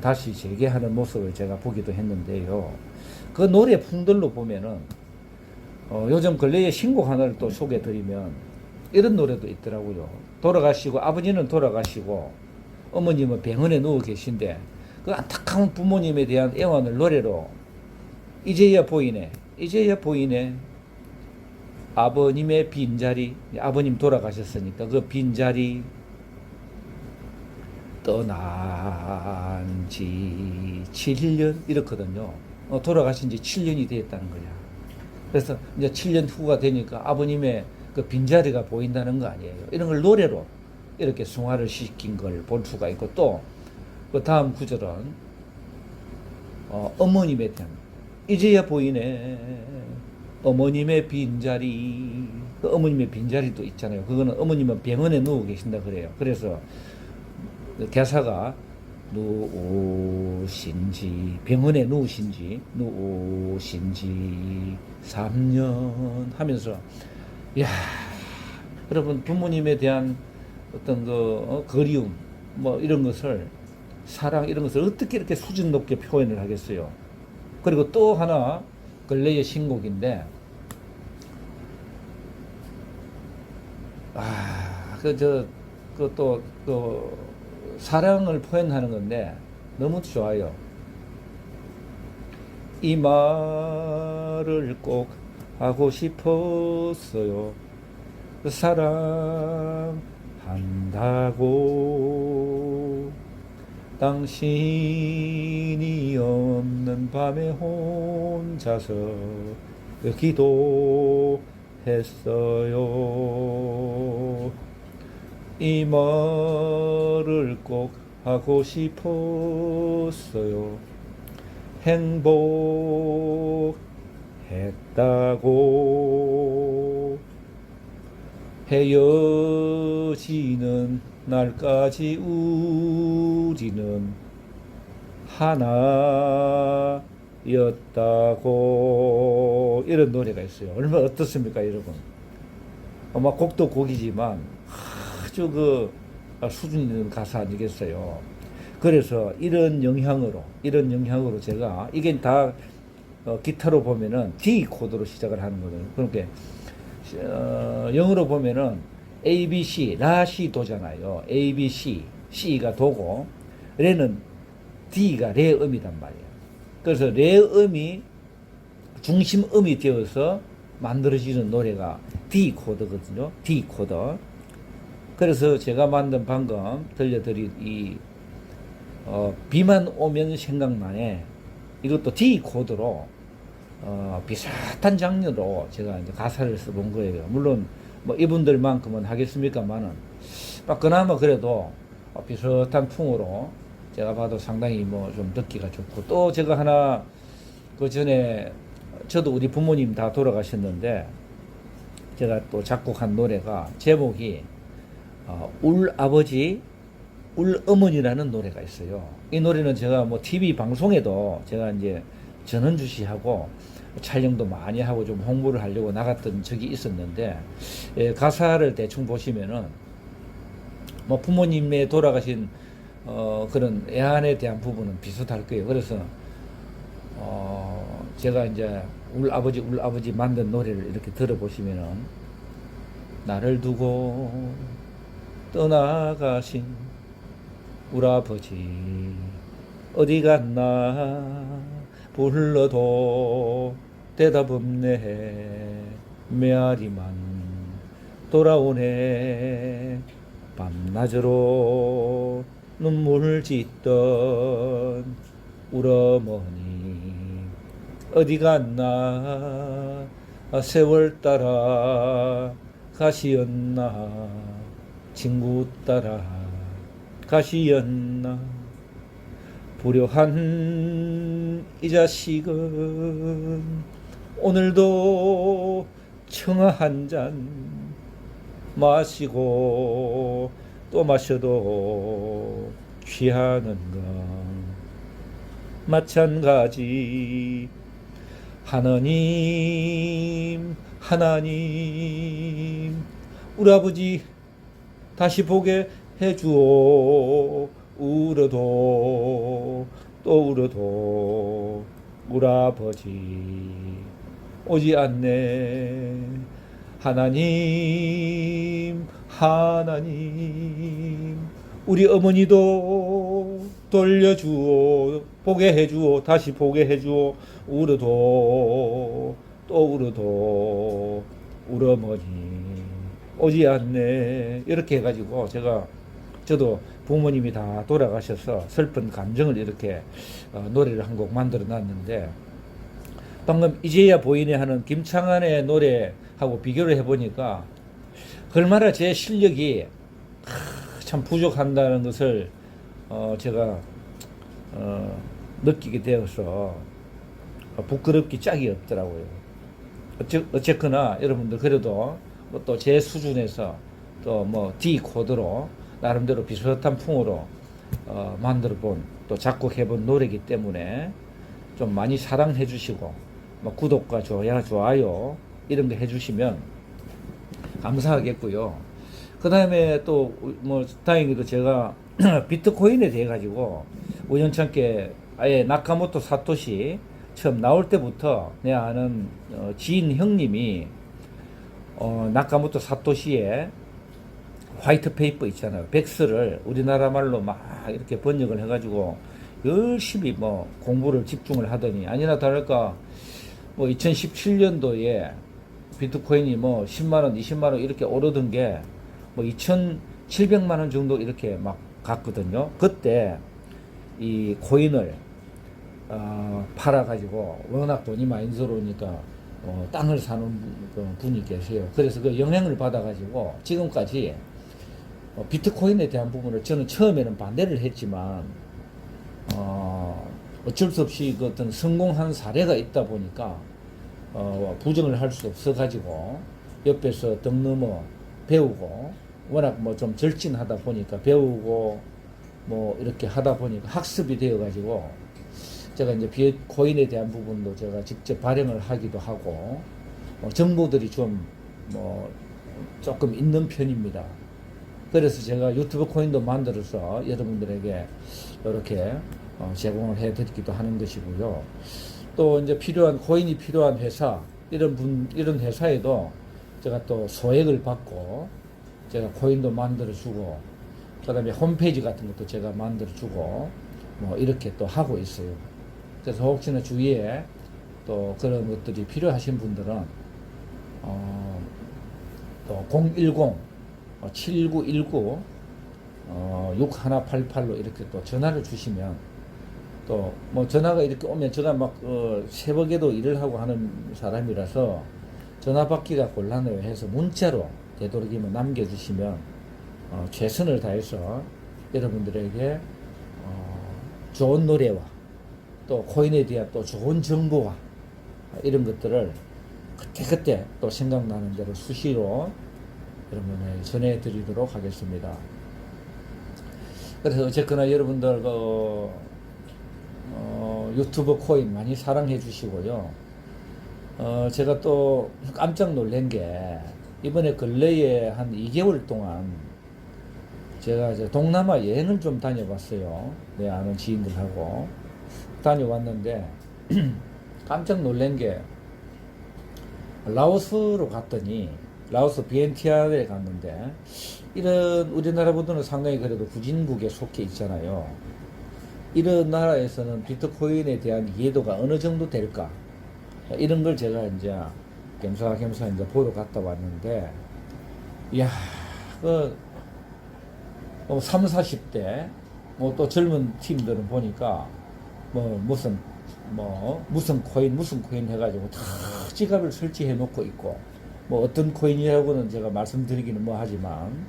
다시 재개하는 모습을 제가 보기도 했는데요. 그 노래 풍들로 보면은 요즘 근래에 신곡 하나를 또 소개드리면 이런 노래도 있더라고요. 아버지는 돌아가시고 어머님은 병원에 누워 계신데 그 안타까운 부모님에 대한 애환을 노래로 이제야 보이네 아버님의 빈자리, 아버님 돌아가셨으니까 그 빈자리 떠난 지 7년 이렇거든요. 돌아가신 지 7년이 되었다는 거야. 그래서 이제 7년 후가 되니까 아버님의 그 빈자리가 보인다는 거 아니에요. 이런 걸 노래로 이렇게 승화를 시킨 걸 볼 수가 있고 또 그 다음 구절은 어머님에 대한 이제야 보이네 어머님의 빈자리. 그 어머님의 빈자리도 있잖아요. 그거는 어머님은 병원에 누워 계신다 그래요. 그래서 그 대사가 병원에 누우신지 3년 하면서 야 여러분 부모님에 대한 어떤 그리움 뭐 이런 것을 사랑 이런 것을 어떻게 이렇게 수준 높게 표현을 하겠어요. 그리고 또 하나 근래의 신곡인데 또 사랑을 표현하는 건데 너무 좋아요. 이 말을 꼭 하고 싶었어요. 사랑한다고 당신이 없는 밤에 혼자서 기도했어요. 이 말을 꼭 하고 싶었어요. 행복했다고 헤어지는 날까지 우리는 하나였다고 이런 노래가 있어요. 얼마나 어떻습니까 여러분. 아마 곡도 곡이지만 아주 수준 있는 가사 아니겠어요. 그래서 이런 영향으로 제가 이게 다 기타로 보면은 D 코드로 시작을 하는 거거든요. 그러니까 영어로 보면은 A, B, C, 라, 시, 도잖아요. A, B, C, C가 도고 레는 D가 레음이란 말이에요. 그래서 레음이 중심음이 되어서 만들어지는 노래가 D 코드거든요. D 코드. 그래서 제가 만든 방금 들려드린 비만 오면 생각나네 이것도 D 코드로 비슷한 장르로 제가 이제 가사를 써본 거예요. 물론 뭐 이분들만큼은 하겠습니까만은 그나마 그래도 비슷한 풍으로 제가 봐도 상당히 뭐 좀 듣기가 좋고, 또 제가 하나 그 전에 저도 우리 부모님 다 돌아가셨는데 제가 또 작곡한 노래가 제목이 울 아버지 울 어머니라는 노래가 있어요. 이 노래는 제가 뭐 TV 방송에도 제가 이제 전원주 씨하고 촬영도 많이 하고 좀 홍보를 하려고 나갔던 적이 있었는데, 가사를 대충 보시면은 뭐 부모님의 돌아가신 그런 애안에 대한 부분은 비슷할 거예요. 그래서 제가 이제 울 아버지 만든 노래를 이렇게 들어보시면은, 나를 두고 떠나가신 울 아버지 어디 갔나 불러도 대답 없네, 메아리만 돌아오네, 밤낮으로 눈물 짓던 울 어머니 어디 갔나, 세월 따라 가시었나, 친구 따라 가시었나, 불효한 이 자식은 오늘도 청아 한 잔 마시고 또 마셔도 취하는가, 마찬가지. 하나님 우리 아버지 다시 보게 해주오. 울어도 또 울어도 우리 아버지 오지 않네. 하나님 우리 어머니도 돌려주오, 보게 해주오, 다시 보게 해주오. 울어도 또 울어도 우리 어머니 오지 않네. 이렇게 해가지고 저도 부모님이 다 돌아가셔서 슬픈 감정을 이렇게 노래를 한 곡 만들어 놨는데, 방금 이제야 보이네 하는 김창완의 노래하고 비교를 해보니까 얼마나 제 실력이 참 부족한다는 것을 제가 느끼게 되어서 부끄럽기 짝이 없더라고요. 어쨌거나 여러분들 그래도 또 제 수준에서 또 뭐 D 코드로 나름대로 비슷한 풍으로 만들어 본, 또 작곡해 본 노래이기 때문에 좀 많이 사랑해 주시고, 뭐 구독과 좋아요 이런 거 해주시면 감사하겠고요. 그 다음에 또 뭐 다행히도 제가 비트코인에 대해 가지고 우연찮게 아예 나카모토 사토시 처음 나올 때부터 내 아는 지인 형님이 나카모토 사토시의 화이트 페이퍼 있잖아요. 백스를 우리나라 말로 막 이렇게 번역을 해가지고 열심히 뭐 공부를 집중을 하더니 아니나 다를까 뭐 2017년도에 비트코인이 뭐 10만원, 20만원 이렇게 오르던 게 뭐 2,700만원 정도 이렇게 막 갔거든요. 그때 이 코인을 팔아가지고 워낙 돈이 많이 들어오니까 땅을 사는 분이 계세요. 그래서 그 영향을 받아가지고 지금까지 비트코인에 대한 부분을 저는 처음에는 반대를 했지만 어쩔 수 없이 그 어떤 성공한 사례가 있다 보니까 부정을 할 수 없어가지고 옆에서 등 넘어 배우고, 워낙 뭐 좀 절진하다 보니까 배우고 뭐 이렇게 하다 보니까 학습이 되어가지고 제가 이제 비트코인에 대한 부분도 제가 직접 발행을 하기도 하고 정보들이 좀 뭐 조금 있는 편입니다. 그래서 제가 유튜브 코인도 만들어서 여러분들에게 이렇게 제공을 해드리기도 하는 것이고요. 또 이제 코인이 필요한 회사, 이런 회사에도 제가 또 소액을 받고 제가 코인도 만들어주고, 그 다음에 홈페이지 같은 것도 제가 만들어주고 뭐 이렇게 또 하고 있어요. 그래서 혹시나 주위에 또 그런 것들이 필요하신 분들은 또 010-7919 6188로 이렇게 또 전화를 주시면 또 뭐 전화가 이렇게 오면 제가 막 새벽에도 일을 하고 하는 사람이라서 전화 받기가 곤란해요. 해서 문자로 되도록이면 남겨주시면 최선을 다해서 여러분들에게 좋은 노래와 또 코인에 대한 또 좋은 정보와 이런 것들을 그때그때 또 생각나는 대로 수시로 여러분에 전해드리도록 하겠습니다. 그래서 어쨌거나 여러분들 유튜브 코인 많이 사랑해 주시고요. 제가 또 깜짝 놀란 게 이번에 근래에 한 2개월 동안 제가 이제 동남아 여행을 좀 다녀봤어요. 내 아는 지인들하고 다녀왔는데 깜짝 놀란 게 라오스로 갔더니 라오스 비엔티아에 갔는데 이런 우리나라보다는 상당히 그래도 후진국에 속해 있잖아요. 이런 나라에서는 비트코인에 대한 이해도가 어느 정도 될까? 이런 걸 제가 이제 겸사겸사 이제 보러 갔다 왔는데, 이야, 3, 40대, 뭐 또 젊은 팀들은 보니까, 무슨 코인 해가지고 다 지갑을 설치해 놓고 있고, 뭐 어떤 코인이라고는 제가 말씀드리기는 뭐 하지만,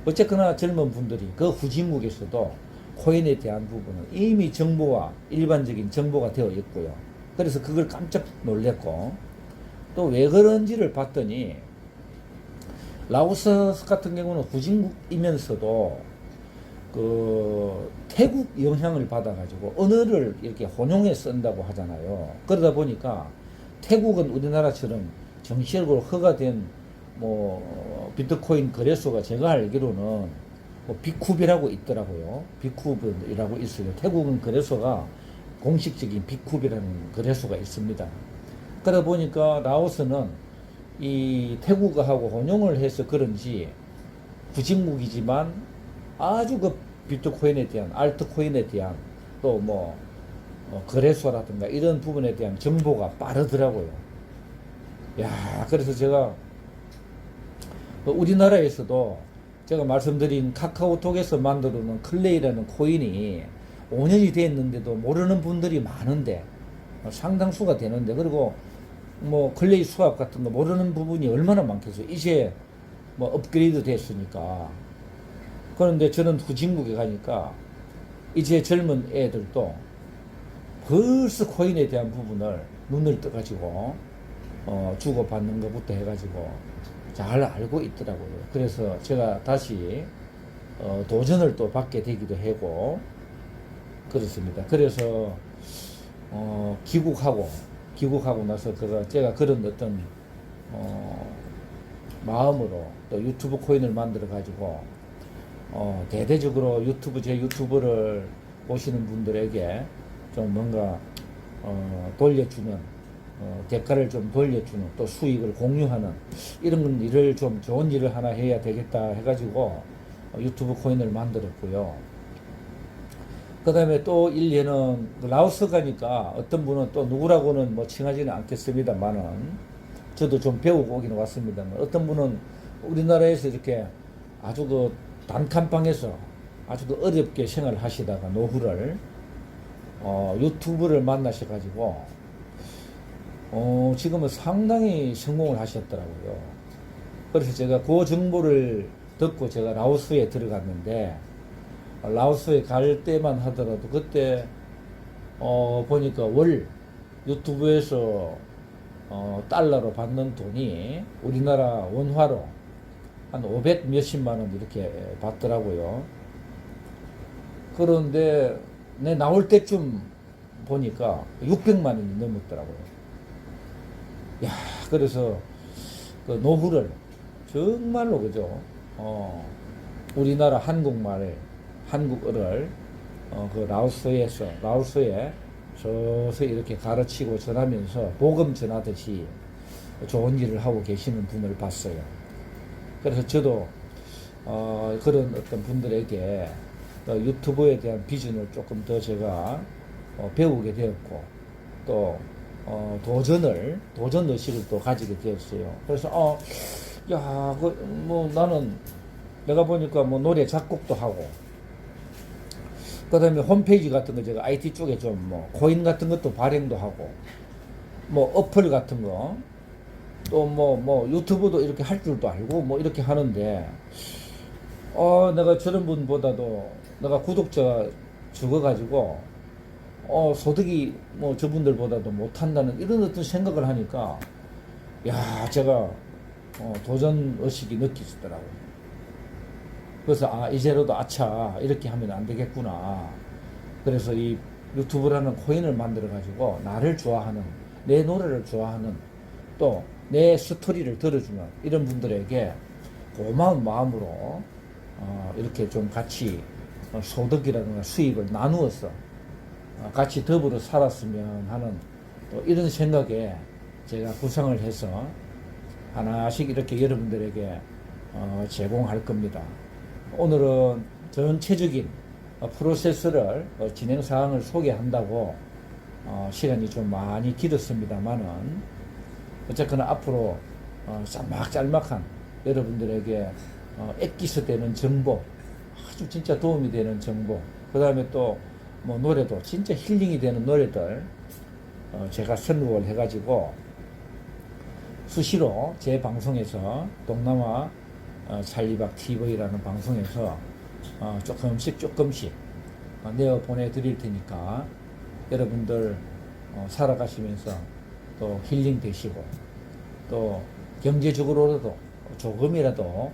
어쨌거나 젊은 분들이 그 후진국에서도 코인에 대한 부분은 이미 정보와 일반적인 정보가 되어 있고요. 그래서 그걸 깜짝 놀랐고, 또 왜 그런지를 봤더니, 라오스 같은 경우는 후진국이면서도 태국 영향을 받아가지고 언어를 이렇게 혼용해 쓴다고 하잖아요. 그러다 보니까 태국은 우리나라처럼 정식으로 허가된 비트코인 거래소가 제가 알기로는 비쿱이라고 있더라고요. 비쿱이라고 있어요. 태국은 거래소가 공식적인 비쿱이라는 거래소가 있습니다. 그러다 보니까 라오스는 이 태국하고 혼용을 해서 그런지 후진국이지만 아주 그 비트코인에 대한, 알트코인에 대한 또 거래소라든가 이런 부분에 대한 정보가 빠르더라고요. 야, 그래서 제가 우리나라에서도 제가 말씀드린 카카오톡에서 만들어 놓은 클레이라는 코인이 5년이 됐는데도 모르는 분들이 많은데, 상당수가 되는데, 그리고 클레이 수압 같은 거 모르는 부분이 얼마나 많겠어요. 이제 업그레이드 됐으니까. 그런데 저는 후진국에 가니까 이제 젊은 애들도 벌써 코인에 대한 부분을 눈을 떠가지고 주고받는 것부터 해가지고 잘 알고 있더라고요. 그래서 제가 다시 도전을 또 받게 되기도 하고 그렇습니다. 그래서 귀국하고 나서 제가 그런 어떤 마음으로 또 유튜브 코인을 만들어 가지고 대대적으로 제 유튜브를 보시는 분들에게 좀 뭔가 돌려주는, 대가를 좀 돌려주는, 또 수익을 공유하는 이런 일을 좀 좋은 일을 하나 해야 되겠다 해가지고 유튜브 코인을 만들었고요. 그 다음에 또 일례는 라오스 가니까 어떤 분은 또 누구라고는 칭하지는 않겠습니다만은 저도 좀 배우고 오기는 왔습니다만, 어떤 분은 우리나라에서 이렇게 아주 단칸방에서 아주 어렵게 생활하시다가 노후를 유튜브를 만나셔가지고 지금은 상당히 성공을 하셨더라고요. 그래서 제가 그 정보를 듣고 제가 라오스에 들어갔는데, 라오스에 갈 때만 하더라도 그때 보니까 월 유튜브에서 달러로 받는 돈이 우리나라 원화로 한 500 몇십만 원 이렇게 받더라고요. 그런데 내 나올 때쯤 보니까 600만 원이 넘었더라고요. 야, 그래서 그 노후를 정말로 그죠? 우리나라 한국어를 라오스에 서서히 이렇게 가르치고 전하면서 복음 전하듯이 좋은 일을 하고 계시는 분을 봤어요. 그래서 저도 그런 어떤 분들에게 유튜브에 대한 비전을 조금 더 제가 배우게 되었고, 또 도전 의식을 또 가지게 되었어요. 그래서 나는 내가 보니까 노래 작곡도 하고 그다음에 홈페이지 같은 거 제가 IT 쪽에 좀 뭐 코인 같은 것도 발행도 하고 뭐 어플 같은 거 또 뭐 유튜브도 이렇게 할 줄도 알고 뭐 이렇게 하는데 내가 저런 분보다도 내가 구독자가 적어가지고 소득이 뭐 저분들보다도 못한다는 이런 어떤 생각을 하니까 야 제가 도전 의식이 느껴지더라고요. 그래서 이제라도 아차 이렇게 하면 안 되겠구나. 그래서 이 유튜브라는 코인을 만들어 가지고 나를 좋아하는 내 노래를 좋아하는 또 내 스토리를 들어주는 이런 분들에게 고마운 마음으로 이렇게 좀 같이 소득이라든가 수입을 나누어서 같이 더불어 살았으면 하는 또 이런 생각에 제가 구상을 해서 하나씩 이렇게 여러분들에게 제공할 겁니다. 오늘은 전체적인 프로세스를 진행 사항을 소개한다고 시간이 좀 많이 길었습니다만은 어쨌거나 앞으로 짤막짤막한 여러분들에게 엑기스 되는 정보, 아주 진짜 도움이 되는 정보, 그 다음에 또 뭐 노래도 진짜 힐링이 되는 노래들 제가 선곡을 해가지고 수시로 제 방송에서 동남아 찰리박 TV라는 방송에서 조금씩 내어 보내드릴 테니까 여러분들 살아가시면서 또 힐링 되시고 또 경제적으로라도 조금이라도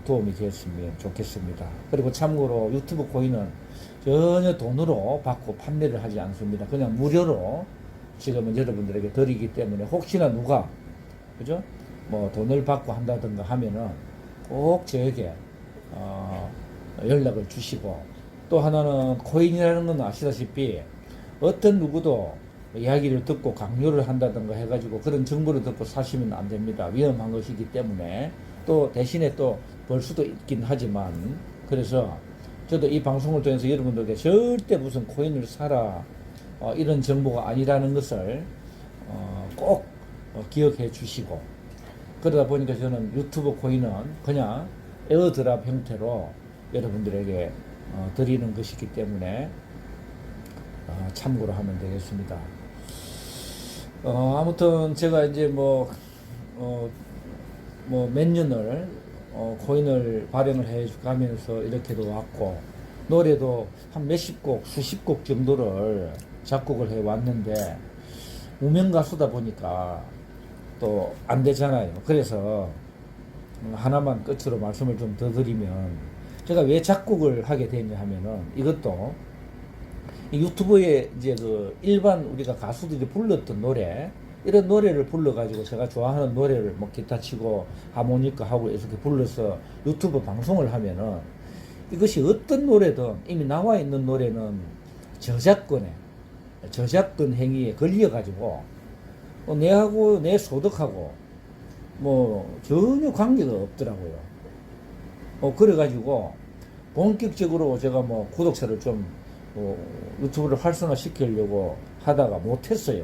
도움이 되었으면 좋겠습니다. 그리고 참고로 유튜브 코인은 전혀 돈으로 받고 판매를 하지 않습니다. 그냥 무료로 지금은 여러분들에게 드리기 때문에 혹시나 누가 그죠? 뭐 돈을 받고 한다든가 하면은 꼭 저에게 연락을 주시고 또 하나는 코인이라는 건 아시다시피 어떤 누구도 이야기를 듣고 강요를 한다든가 해가지고 그런 정보를 듣고 사시면 안 됩니다. 위험한 것이기 때문에 또 대신에 또 벌 수도 있긴 하지만 그래서 저도 이 방송을 통해서 여러분들에게 절대 무슨 코인을 사라 이런 정보가 아니라는 것을 꼭 기억해 주시고 그러다 보니까 저는 유튜브 코인은 그냥 에어드랍 형태로 여러분들에게 드리는 것이기 때문에 참고로 하면 되겠습니다. 아무튼 제가 이제 뭐 몇 년을 코인을 발행을 해 가면서 이렇게도 왔고 노래도 한 몇십 곡, 수십 곡 정도를 작곡을 해 왔는데 무명 가수다 보니까 또 안 되잖아요. 그래서 하나만 끝으로 말씀을 좀 더 드리면 제가 왜 작곡을 하게 됐냐 하면은 이것도 유튜브에 이제 그 일반 우리가 가수들이 불렀던 노래 이런 노래를 불러가지고 제가 좋아하는 노래를 뭐 기타 치고 하모니카 하고 이렇게 불러서 유튜브 방송을 하면은 이것이 어떤 노래든 이미 나와 있는 노래는 저작권 행위에 걸려가지고 내하고 내 소득하고 뭐 전혀 관계가 없더라고요. 그래가지고 본격적으로 제가 뭐 구독자를 좀 유튜브를 활성화 시키려고 하다가 못했어요.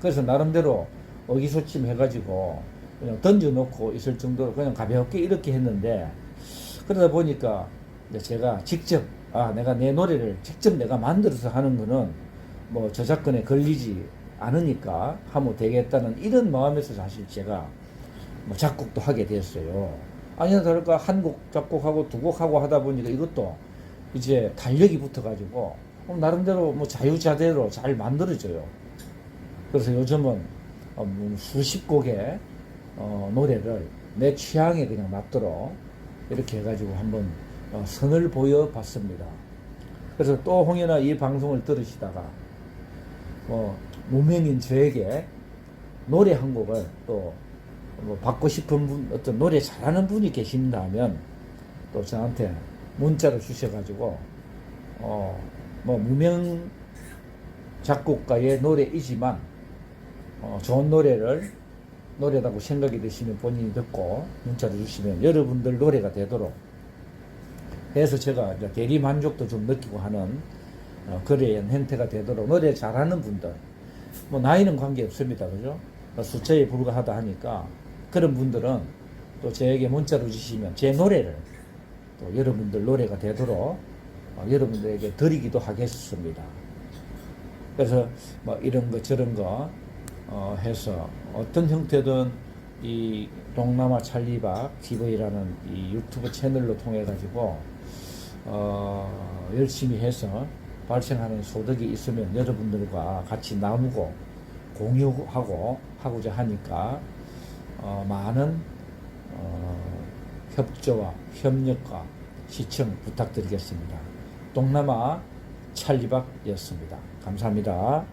그래서 나름대로 의기소침 해가지고 그냥 던져놓고 있을 정도로 그냥 가볍게 이렇게 했는데 그러다 보니까 제가 직접 내가 내 노래를 직접 내가 만들어서 하는 거는 뭐 저작권에 걸리지 않으니까 하면 되겠다는 이런 마음에서 사실 제가 뭐 작곡도 하게 됐어요. 아니나 다를까 한 곡 작곡하고 두 곡 하고 하다 보니까 이것도 이제 달력이 붙어가지고 나름대로 뭐 자유자재로 잘 만들어져요. 그래서 요즘은 수십 곡의 노래를 내 취향에 그냥 맞도록 이렇게 해가지고 한번 선을 보여봤습니다. 그래서 또 홍연아 이 방송을 들으시다가 무명인 저에게 노래 한 곡을 또 받고 싶은 분, 어떤 노래 잘하는 분이 계신다면 또 저한테 문자를 주셔가지고 무명 작곡가의 노래이지만 좋은 노래라고 생각이 드시면 본인이 듣고 문자를 주시면 여러분들 노래가 되도록 해서 제가 이제 대리 만족도 좀 느끼고 하는 그런 형태가 되도록 노래 잘하는 분들 뭐 나이는 관계 없습니다. 그죠? 숫자에 불과하다 하니까 그런 분들은 또 저에게 문자로 주시면 제 노래를 또 여러분들 노래가 되도록 여러분들에게 드리기도 하겠습니다. 그래서 뭐 이런 거 저런 거 해서 어떤 형태든 이 동남아 찰리박 TV라는 이 유튜브 채널로 통해 가지고 열심히 해서 발생하는 소득이 있으면 여러분들과 같이 나누고 공유하고 하고자 하니까 많은 협조와 협력과 시청 부탁드리겠습니다. 동남아 찰리박이었습니다. 감사합니다.